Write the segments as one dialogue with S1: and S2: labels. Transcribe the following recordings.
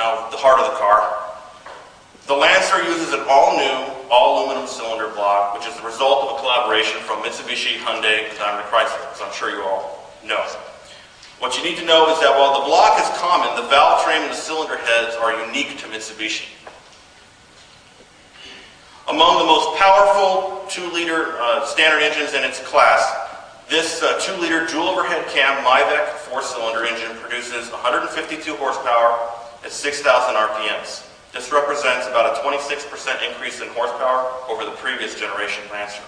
S1: Now, the heart of the car. The Lancer uses an all-new, all-aluminum cylinder block, which is the result of a collaboration from Mitsubishi, Hyundai, and Daimler Chrysler, as I'm sure you all know. What you need to know is that while the block is common, the valve frame and the cylinder heads are unique to Mitsubishi. Among the most powerful 2-liter standard engines in its class, this 2-liter dual overhead cam MIVEC 4-cylinder engine produces 152 horsepower at 6,000 RPMs. This represents about a 26% increase in horsepower over the previous generation Lancer.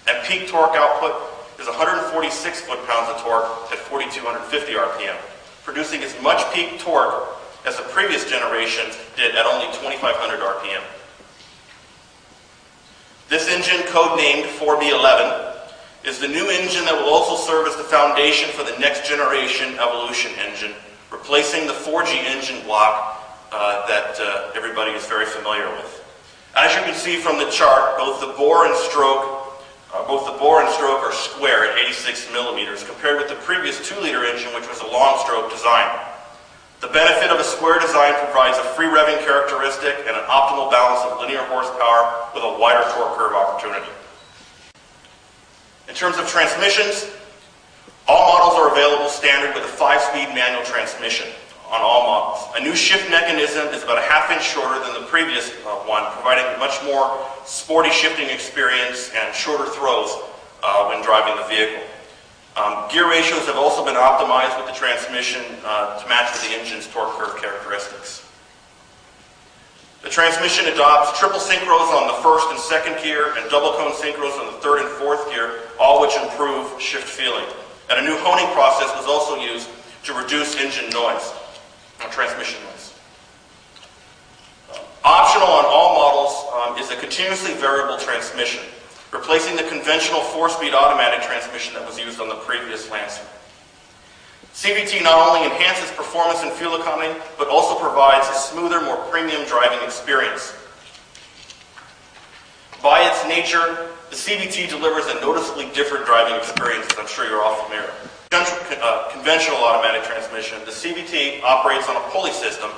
S1: And peak torque output is 146 foot-pounds of torque at 4,250 RPM, producing as much peak torque as the previous generation did at only 2,500 RPM. This engine, codenamed 4B11, is the new engine that will also serve as the foundation for the next generation Evolution engine, replacing the 4G engine block that everybody is very familiar with. As you can see from the chart, both the bore and stroke are square at 86 millimeters, compared with the previous 2-liter engine, which was a long stroke design. The benefit of a square design provides a free revving characteristic and an optimal balance of linear horsepower with a wider torque curve opportunity. In terms of transmissions, all models are available standard with a 5-speed manual transmission on all models. A new shift mechanism is about a half-inch shorter than the previous one, providing a much more sporty shifting experience and shorter throws when driving the vehicle. Gear ratios have also been optimized with the transmission to match with the engine's torque curve characteristics. The transmission adopts triple synchros on the first and second gear and double cone synchros on the third and fourth gear, all which improve shift feeling. And a new honing process was also used to reduce engine noise, transmission noise. Optional on all models is a continuously variable transmission, replacing the conventional 4-speed automatic transmission that was used on the previous Lancer. CVT not only enhances performance and fuel economy, but also provides a smoother, more premium driving experience. By its nature, the CVT delivers a noticeably different driving experience, as I'm sure you're all familiar with. Conventional automatic transmission, the CVT operates on a pulley system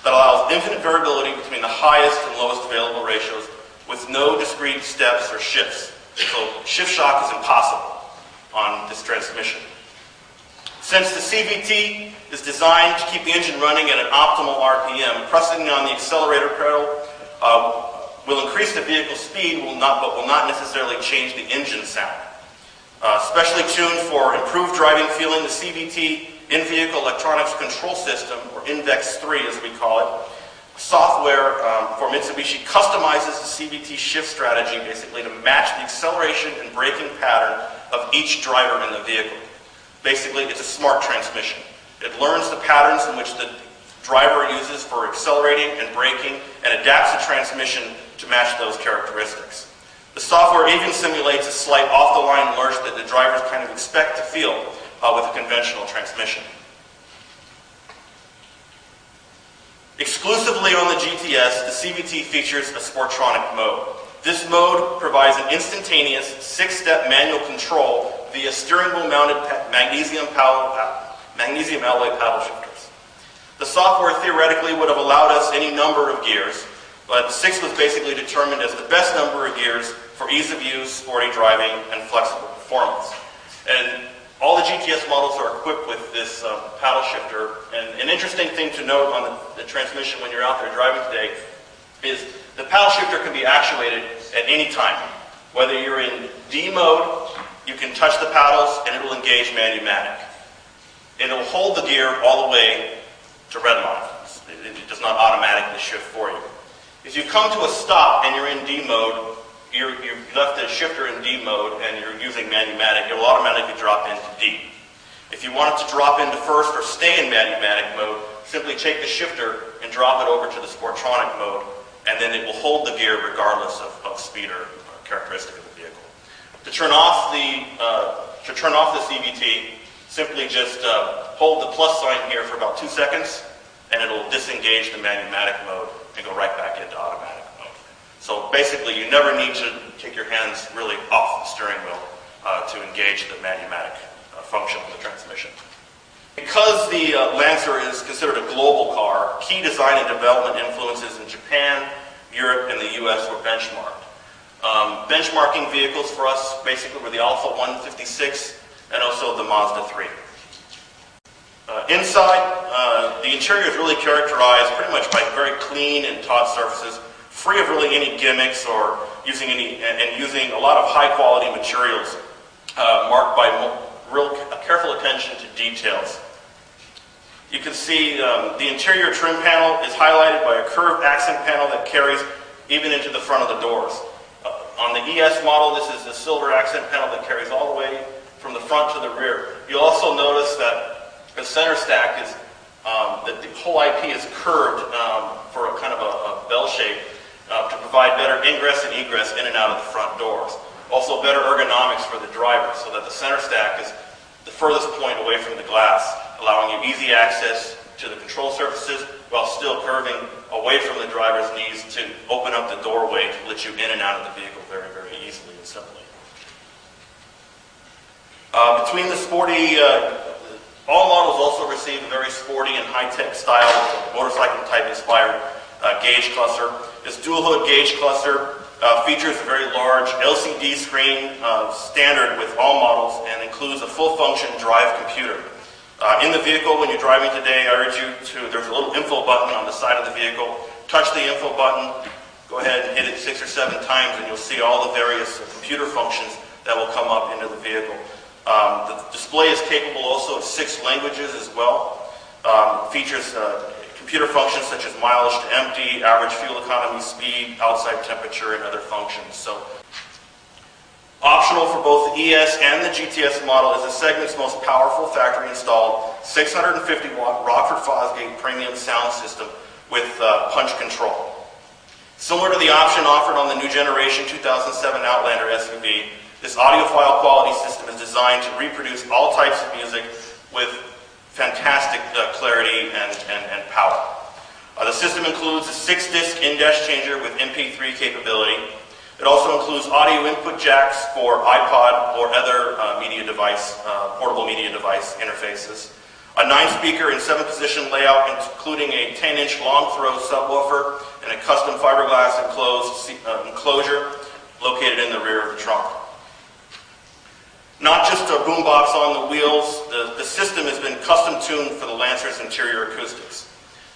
S1: that allows infinite variability between the highest and lowest available ratios with no discrete steps or shifts. So shift shock is impossible on this transmission. Since the CVT is designed to keep the engine running at an optimal RPM, pressing on the accelerator pedal will increase the vehicle speed, but will not necessarily change the engine sound. Specially tuned for improved driving feeling, the CVT in-vehicle electronics control system, or INVEX 3 as we call it, software for Mitsubishi customizes the CVT shift strategy basically to match the acceleration and braking pattern of each driver in the vehicle. Basically, it's a smart transmission. It learns the patterns in which the driver uses for accelerating and braking and adapts the transmission to match those characteristics. The software even simulates a slight off-the-line lurch that the drivers kind of expect to feel with a conventional transmission. Exclusively on the GTS, the CVT features a Sportronic mode. This mode provides an instantaneous 6-step manual control via steering wheel mounted magnesium alloy paddle shifters. The software theoretically would have allowed us any number of gears, but 6 was basically determined as the best number of gears for ease of use, sporty driving, and flexible performance. And all the GTS models are equipped with this paddle shifter. And an interesting thing to note on the transmission when you're out there driving today is the paddle shifter can be actuated at any time. Whether you're in D mode, you can touch the paddles and it will engage manumatic. It will hold the gear all the way to red line. It does not automatically shift for you. If you come to a stop and you're in D mode, you left the shifter in D mode and you're using manumatic, it will automatically drop into D. If you want it to drop into first or stay in manumatic mode, simply take the shifter and drop it over to the Sportronic mode, and then it will hold the gear regardless of speed or characteristic of the vehicle. To turn off the CVT, simply just hold the plus sign here for about 2 seconds, and it'll disengage the manumatic mode and go right back into automatic mode. So basically, you never need to take your hands really off the steering wheel to engage the manumatic function of the transmission. Because the Lancer is considered a global car, key design and development influences in Japan, Europe, and the US were benchmarked. Benchmarking vehicles for us basically were the Alpha 156 and also the Mazda 3. Inside, the interior is really characterized pretty much by very clean and taut surfaces, free of really any gimmicks or using a lot of high quality materials, marked by real careful attention to details. You can see the interior trim panel is highlighted by a curved accent panel that carries even into the front of the doors. On the ES model, this is the silver accent panel that carries all the way from the front to the rear. You'll also notice that the center stack is, that the whole IP is curved for a kind of a bell shape to provide better ingress and egress in and out of the front doors. Also better ergonomics for the driver, so that the center stack is the furthest point away from the glass, allowing you easy access to the control surfaces while still curving away from the driver's knees to open up the doorway to let you in and out of the vehicle very, very easily and simply. Between the sporty, all models also receive a very sporty and high-tech style, motorcycle type inspired gauge cluster. This dual hood gauge cluster features a very large LCD screen standard with all models and includes a full function drive computer. In the vehicle, when you're driving today, I urge you to, there's a little info button on the side of the vehicle. Touch the info button, go ahead and hit it 6 or 7 times and you'll see all the various computer functions that will come up into the vehicle. The display is capable also of 6 languages as well. Features computer functions such as mileage to empty, average fuel economy, speed, outside temperature, and other functions. So, optional for both the ES and the GTS model is the segment's most powerful factory-installed 650-watt Rockford Fosgate premium sound system with punch control. Similar to the option offered on the new generation 2007 Outlander SUV, this audiophile quality system is designed to reproduce all types of music with fantastic clarity and power. The system includes a 6-disc in-dash changer with MP3 capability. It also includes audio input jacks for iPod or other media device, portable media device interfaces. A 9-speaker and 7-position layout, including a 10-inch long-throw subwoofer and a custom fiberglass enclosure located in the rear of the trunk. Not just a boombox on the wheels, the system has been custom tuned for the Lancer's interior acoustics.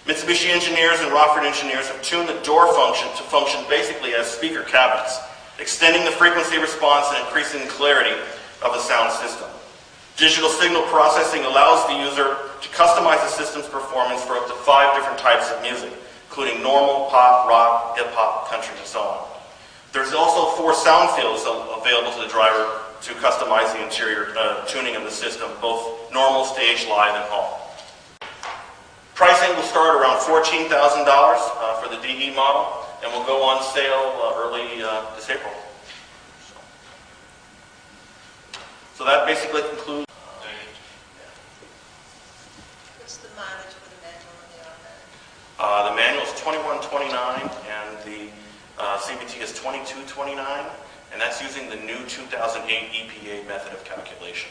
S1: Mitsubishi engineers and Rockford engineers have tuned the door function to function basically as speaker cabinets, extending the frequency response and increasing the clarity of the sound system. Digital signal processing allows the user to customize the system's performance for up to 5 different types of music, including normal, pop, rock, hip-hop, country, and so on. There's also 4 sound fields available to the driver to customize the interior tuning of the system, both normal, stage, live, and home. Pricing will start around $14,000 for the DE model, and will go on sale early this April. So that basically concludes.
S2: What's the mileage for the manual and the automatic?
S1: The manual is 2129, and the CVT is 2229. And that's using the new 2008 EPA method of calculation.